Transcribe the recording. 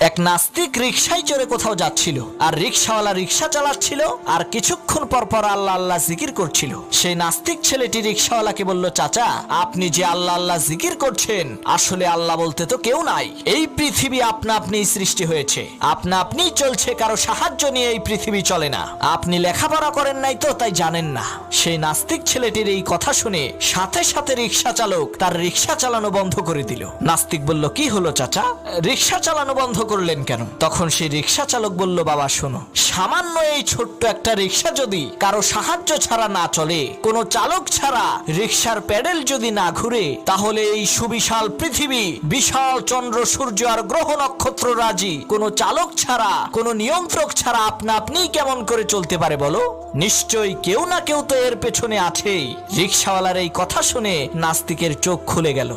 এক নাস্তিক রিকশায় চড়ে কোথাও যাচ্ছিল, আর রিকশাওয়ালা রিকশা চালাচ্ছিল, আর কিছুক্ষণ পর পর আল্লাহ আল্লাহ জিকির করছিল। সেই নাস্তিক ছেলেটি রিকশাওয়ালাকে বলল, চাচা, আপনি যে আল্লাহ আল্লাহ জিকির করছেন, আসলে আল্লাহ বলতে তো কেউ নাই। এই পৃথিবী আপনা আপনি সৃষ্টি হয়েছে, আপনা আপনি চলছে, কারো সাহায্য নিয়ে এই পৃথিবী চলে না। আপনি লেখাপড়া করেন নাই তো, তাই জানেন না। সেই নাস্তিক ছেলেটির এই কথা শুনে সাথে সাথে রিকশা চালক তার রিকশা চালানো বন্ধ করে দিল। নাস্তিক বলল, কি হলো চাচা, রিকশা চালানো বন্ধ করলেন কেন? তখন সেই রিকশা চালক বলল, বাবা শোনো, সামান্য এই ছোট্ট একটা রিকশা যদি কারো সাহায্য ছাড়া না চলে, কোনো চালক ছাড়া রিকশার প্যাডেল যদি না ঘুরে, তাহলে এই সুবিশাল পৃথিবী, বিশাল চন্দ্র সূর্য আর গ্রহ নক্ষত্র রাজি কোনো চালক ছাড়া, কোনো নিয়ন্ত্রক ছাড়া আপনা আপনি কেমন করে চলতে পারে বলো? নিশ্চয়ই কেউ না কেউ তো এর পেছনে আছেই। রিকশাওয়ালার এই কথা শুনে নাস্তিকের চোখ খুলে গেল।